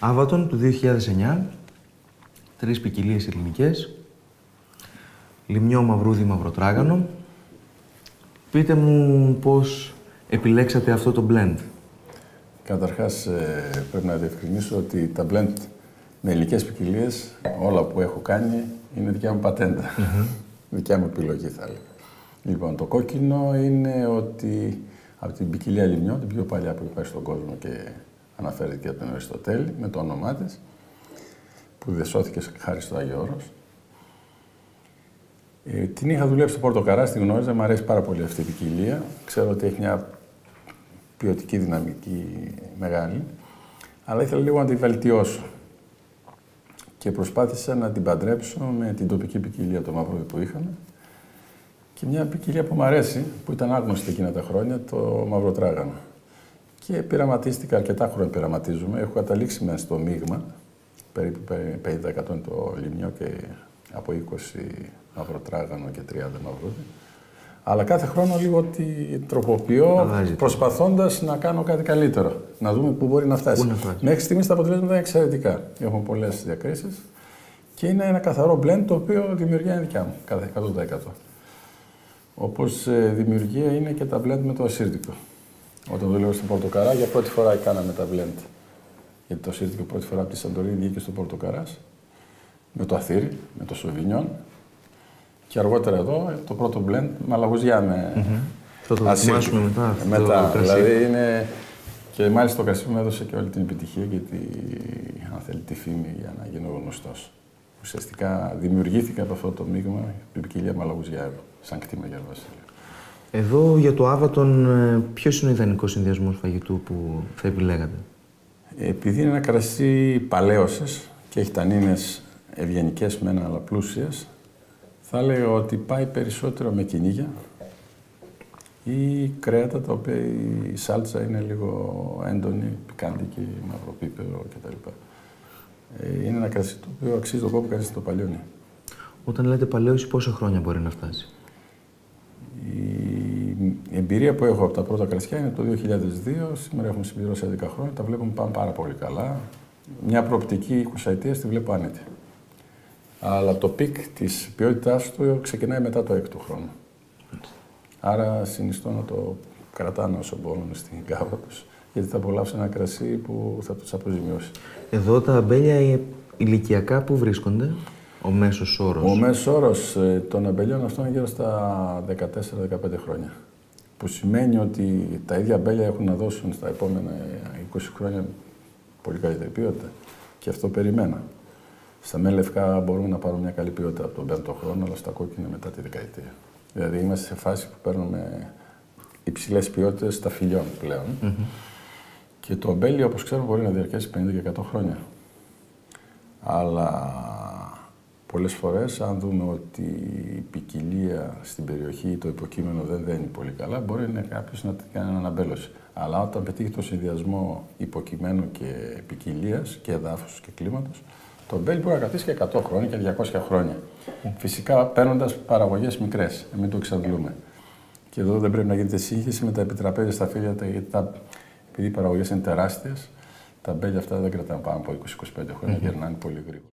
Άβατον του 2009, 3 ποικιλίες ελληνικές, λιμνιό μαυρούδι μαυροτράγανο. Πείτε μου πώς επιλέξατε αυτό το blend. Καταρχάς, πρέπει να διευκρινίσω ότι τα blend με υλικές ποικιλίες, όλα που έχω κάνει, είναι δικιά μου πατέντα. Δικιά μου επιλογή, θα έλεγα. Λοιπόν, το κόκκινο είναι ότι από την ποικιλία λιμνιό, την πιο παλιά που υπάρχει στον κόσμο και αναφέρθηκε από τον Αριστοτέλη, με το όνομά της, που διασώθηκε χάρη στο Άγιο Όρος. Την είχα δουλέψει στο Πορτοκαράς, τη γνώριζα, μου αρέσει πάρα πολύ αυτή η ποικιλία. Ξέρω ότι έχει μια ποιοτική δυναμική μεγάλη, αλλά ήθελα λίγο να τη βελτιώσω. Και προσπάθησα να την παντρέψω με την τοπική ποικιλία, το μαυρούδι που είχαμε. Και μια ποικιλία που μου αρέσει, που ήταν άγνωστη εκείνα τα χρόνια, το μαυροτράγανο. Και πειραματίστηκα, αρκετά χρόνια πειραματίζομαι. Έχω καταλήξει μέσα στο μείγμα, περίπου 50% το λιμνιό και από 20 μαυροτράγανο και 30 μαυρούδι. Αλλά κάθε χρόνο λίγο τη τροποποιώ, προσπαθώντας να κάνω κάτι καλύτερο. Να δούμε πού μπορεί να φτάσει. Μέχρι στιγμής τα αποτελέσματα είναι εξαιρετικά. Έχουμε πολλές διακρίσεις και είναι ένα καθαρό blend το οποίο δημιουργία είναι δικιά μου, κάθε 100%. Όπως δημιουργία είναι και τα blend με το ασύρτικο. Όταν δουλεύω στην Πορτοκαρά, για πρώτη φορά κάναμε τα blend. Γιατί το ασύρτικο πρώτη φορά από τη Σαντορίνη βγήκε στο Πορτοκαράς, με το αθήρι, με το σοβινιόν. Και αργότερα εδώ το πρώτο blend με αλαγουζιά με Θα το δοκιμάσουμε μετά. Δηλαδή είναι... Και μάλιστα το κρασί μου έδωσε και όλη την επιτυχία και αν θέλει, τη φήμη για να γίνω γνωστός. Ουσιαστικά δημιουργήθηκα από αυτό το μείγμα την ποικιλία με αλαγουζιά εδώ, σαν κτήμα για Βασίλειο. Εδώ για το Άβατον, ποιος είναι ο ιδανικός συνδυασμός φαγητού που θα επιλέγατε? Επειδή είναι ένα κρασί παλαίωσες και έχει τανίνες ευγενικές μεν αλλά πλούσιες, θα έλεγα ότι πάει περισσότερο με κυνήγια ή κρέατα τα οποία η σάλτσα είναι λίγο έντονη, πικάντικη, μαυροπίπερο κτλ. Είναι ένα κρασί το οποίο αξίζει τον κόπο κανείς να το παλιώνει. Όταν λέτε παλαίωση, πόσα χρόνια μπορεί να φτάσει? Η εμπειρία που έχω από τα πρώτα κρασιά είναι το 2002, σήμερα έχουμε συμπληρώσει 11 χρόνια, τα βλέπουμε πάνε πάρα πολύ καλά. Μια προοπτική 20 ετίας τη βλέπω άνετη. Αλλά το πικ της ποιότητάς του ξεκινάει μετά το 6ο χρόνο. Άρα συνιστώ να το κρατάνε όσο μπορούν στην κάβα τους, γιατί θα απολαύσουν ένα κρασί που θα τους αποζημιώσει. Εδώ τα αμπέλια ηλικιακά που βρίσκονται, ο μέσος όρος? Ο μέσος όρος των αμπελιών αυτών είναι γύρω στα 14-15 χρόνια. Που σημαίνει ότι τα ίδια αμπέλια έχουν να δώσουν στα επόμενα 20 χρόνια πολύ καλύτερη ποιότητα. Και αυτό περιμένω. Στα μέλι λευκά μπορούμε να πάρουμε μια καλή ποιότητα από τον 5ο χρόνο, αλλά στα κόκκινα μετά τη δεκαετία. Δηλαδή είμαστε σε φάση που παίρνουμε υψηλές ποιότητες στα φιλιών πλέον. Και το αμπέλι, όπως ξέρουμε, μπορεί να διαρκέσει 50 και 100 χρόνια. Αλλά πολλές φορές, αν δούμε ότι η ποικιλία στην περιοχή, το υποκείμενο δεν δένει πολύ καλά, μπορεί κάποιος να κάνει έναν αμπέλωση. Αλλά όταν πετύχει το συνδυασμό υποκειμένου και ποικιλίας και εδάφους και κλίματος, το αμπέλι μπορεί να κρατήσει και 100 χρόνια και 200 χρόνια. Φυσικά παίρνοντας παραγωγές μικρές, να μην το εξαντλούμε. Και εδώ δεν πρέπει να γίνεται σύγχυση με τα επιτραπέζια στα φύλλα, γιατί επειδή οι παραγωγές είναι τεράστιες, τα αμπέλια αυτά δεν κρατάνε πάνω από 20-25 χρόνια, γερνάνε πολύ γρήγορα.